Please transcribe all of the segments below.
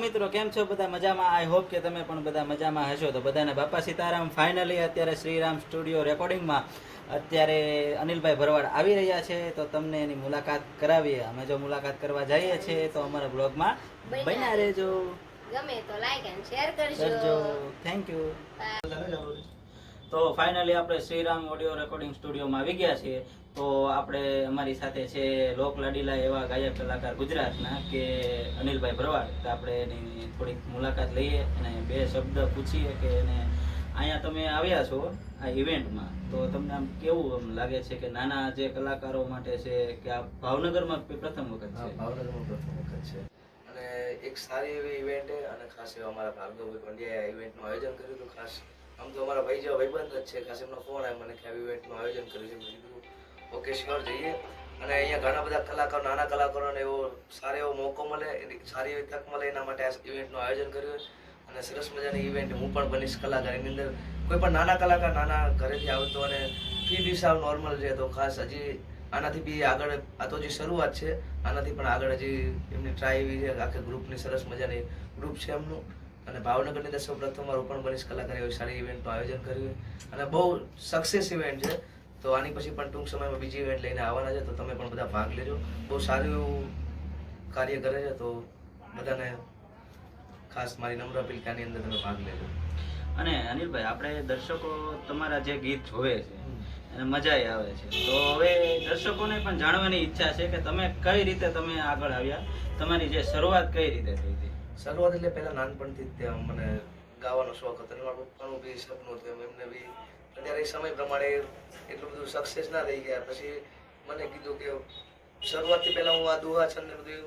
મિત્રો કેમ છો બધા મજામાં? આઈ હોપ કે તમે પણ બધા મજામાં હશો. તો બધાને બાપા સીતારામ. ફાઇનલી અત્યારે શ્રીરામ સ્ટુડિયો રેકોર્ડિંગમાં અત્યારે અનિલભાઈ ભરવાડ આવી રહ્યા છે, તો તમને એની મુલાકાત કરાવીએ. અમે જો મુલાકાત કરવા જઈએ છીએ તો અમારા બ્લોગમાં બન્યા રહેજો. ગમે તો લાઈક એન્ડ શેર કરજો. Thank you. તો ફાઇનલી આપણે શ્રીરામ ઓડિયો રેકોર્ડિંગ સ્ટુડિયોમાં આવી ગયા છીએ. તો આપણે અમારી સાથે છે લોક લાડીલા એવા ગાયક કલાકાર ગુજરાતના કે અનિલભાઈ ભરવાડ. તો આપણે એની થોડીક મુલાકાત લઈએ અને બે શબ્દ પૂછીએ કે એને અહીંયા તમે આવ્યા છો આ ઇવેન્ટમાં, તો તમને આમ કેવું આમ લાગે છે કે નાના જે કલાકારો માટે છે કે આ ભાવનગરમાં પ્રથમ વખત છે? ભાવનગરમાં પ્રથમ વખત છે અને એક સારી એવી ઇવેન્ટ છે અને ખાસ એવા અમારા ભાર્ગવભાઈ પંડ્યાએ ઇવેન્ટનું આયોજન કર્યું હતું. ખાસ આમ તો અમારા ભાઈ જેવા ભાઈબંધ જ છે, ખાસ એમનો ફોન આવ્યો મને કે આ ઇવેન્ટનું આયોજન કર્યું છે. મેં કીધું ઓકે શ્યોર જઈએ. અને અહીંયા ઘણા બધા કલાકારો, નાના કલાકારોને એવો સારો એવો મોકો મળે, સારી એવી તક મળે એના માટે આ ઇવેન્ટનું આયોજન કર્યું અને સરસ મજાની ઇવેન્ટ. હું પણ બનીશ કલાકાર. એની અંદર કોઈ પણ નાના કલાકાર નાના ઘરેથી આવતો અને ફી બી સાવ નોર્મલ છે. તો ખાસ હજી આનાથી બી આગળ, આ તો જે શરૂઆત છે, આનાથી પણ આગળ હજી એમની ટ્રાય એવી છે. આખા ગ્રુપની સરસ મજાની ગ્રુપ છે એમનું. અને ભાવનગરની અંદર સૌ પ્રથમવાર હું પણ બનીશ કલાકાર એવી સારી ઇવેન્ટનું આયોજન કર્યું અને બહુ સક્સેસ ઇવેન્ટ છે. તો આની પછી પણ ટૂંક સમયમાં બીજી ઇવેન્ટ લઈને આવવાના છે, તો તમે પણ બધા ભાગ લેજો. બહુ સારું એવું કાર્ય કરે છે, તો બધાને ખાસ મારી નમ્ર અપીલ કે આની અંદર તમે ભાગ લેજો. અને અનિલભાઈ, આપણે દર્શકો તમારા જે ગીત જોવે છે અને મજા આવે છે, તો હવે દર્શકોને પણ જાણવાની ઈચ્છા છે કે તમે કઈ રીતે તમે આગળ આવ્યા, તમારી જે શરૂઆત કઈ રીતે થઈ હતી? શરૂઆત એટલે પહેલા નાનપણથી જ ત્યાં મને ગાવાનો શોખ હતો અને મારા પપ્પાનું બી સપનું હતું. એમને બી અત્યારે સમય પ્રમાણે એટલું બધું સક્સેસ ના થઈ ગયા. પછી મને કીધું કે શરૂઆતથી પહેલાં હું આ દુહા છંદ ને બધું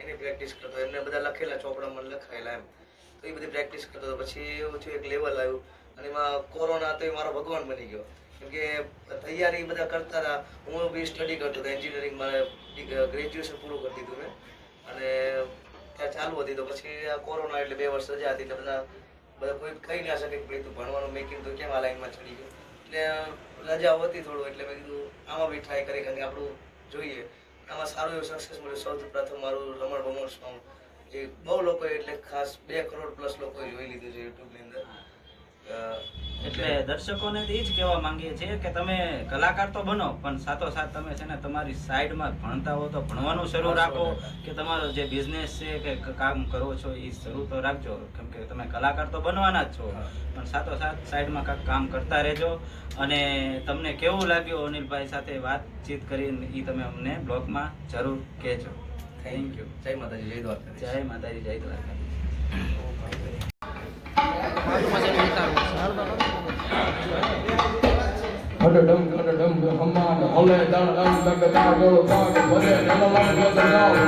એની પ્રેક્ટિસ કરતો. એમને બધા લખેલા ચોપડા મને લખાયેલા એમ, તો એ બધી પ્રેક્ટિસ કરતો હતો. પછી એવું થયું, એક લેવલ આવ્યું અને એમાં કોરોના હતો, એ મારો ભગવાન બની ગયો. કેમ કે તૈયારી બધા કરતા હતા, હું બી સ્ટડી કરતો હતો એન્જિનિયરિંગ. મારે ગ્રેજ્યુએશન પૂરું કરી દીધું મેં અને ત્યાં ચાલુ હતી. તો પછી આ કોરોના એટલે 2 વર્ષ રજા હતી એટલે બધા કોઈ કહી ના શકે કે ભાઈ તું ભણવાનું મેકિંગ તો કેમ આ લાઈનમાં ચડી ગયો. એટલે રજાઓ હતી થોડું, એટલે મેં કીધું આમાં બી ટ્રાય કરી કારણ કે આપણું જોઈએ. આમાં સારું એવું સક્સેસ મળ્યું. સૌથી પ્રથમ મારું રમણ ભમણ સોંગ જે બહુ લોકોએ, એટલે ખાસ 2 કરોડ પ્લસ લોકોએ જોઈ લીધું છે યુટ્યુબની અંદર. એટલે દર્શકોને એ જ કહેવા માંગીએ છીએ કે તમે કલાકાર તો બનો, પણ સાથોસાથ તમે છે ને તમારી સાઈડમાં ભણતા હો તો ભણવાનું શરૂ રાખો, કે તમારો જે બિઝનેસ છે કે કામ કરો છો એ શરૂ તો રાખજો. કેમ કે તમે કલાકાર તો બનવાના જ છો, પણ સાથોસાથ સાઈડમાં કાંઈક કામ કરતા રહેજો. અને તમને કેવું લાગ્યું અનિલભાઈ સાથે વાતચીત કરીને એ તમે અમને બ્લોગમાં જરૂર કહેજો. Thank you. જય માતાજી, જય દ્વારકા. જય માતાજી, જય Dwarka. Hudadum, hudadum, humman, holle, dum, dum, dum, dum, dum, dum, bade, dum, dum, dum, dum,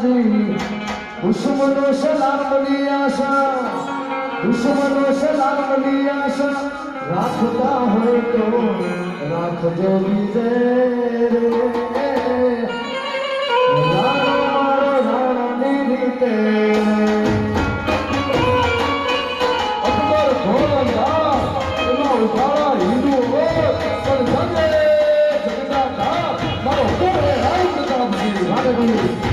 માતાજી દુશ્મનો સલામની આશા દુશ્મનો સલામની આશા રાખતા હોય તો રાખજો વિજય રાણો મારો રાણાની રીતે અકબર ઘોડના એમાં ઉભારા હિન્દુઓ પણ જગે જગદાતા મારો કોરે રામ પ્રતાપજી વાડગુરુ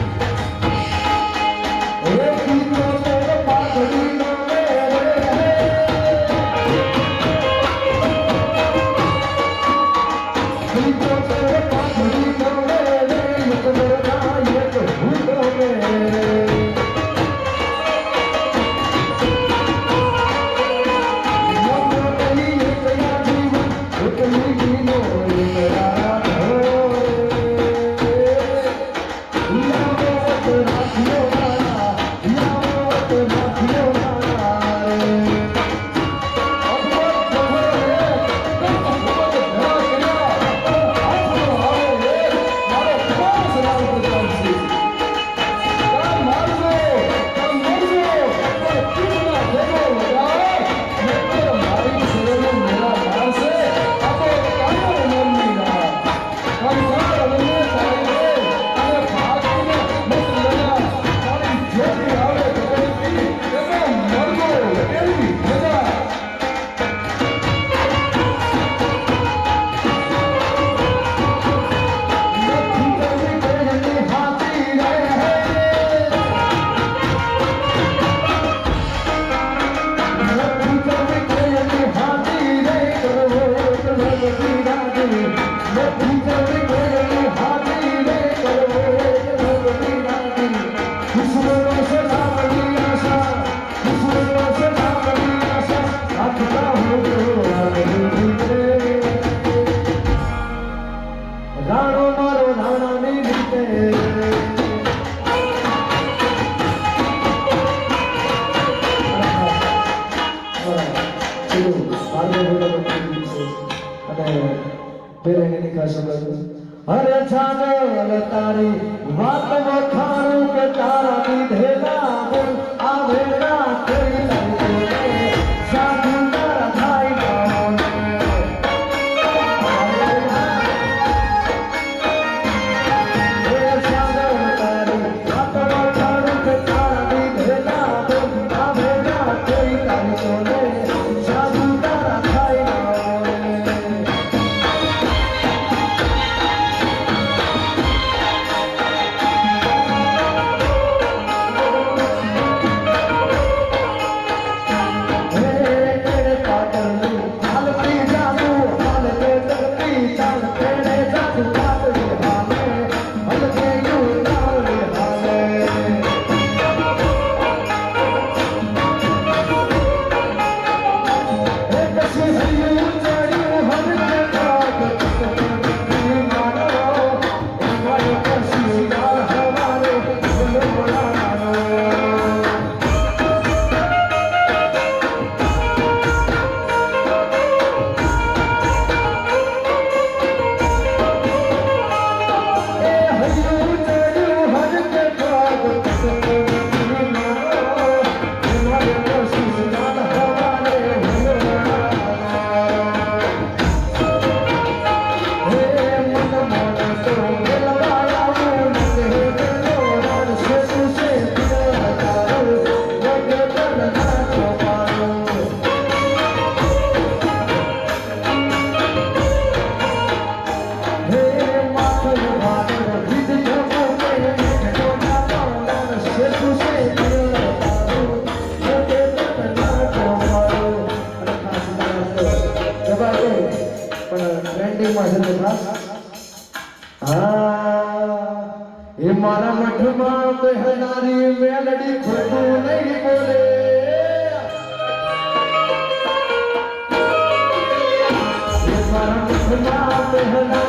રાણો મારો રાણાની રીતે અરે જાને તારી વાત વખાણું કે તારા દીધેલા બોલ આવેલા કોઈ લાગે સાધુ તારા થાય મારા મઠમાં બહેનારી મેલડી ખોટું નહીં બોલે મારા મઠમાં બહેનારી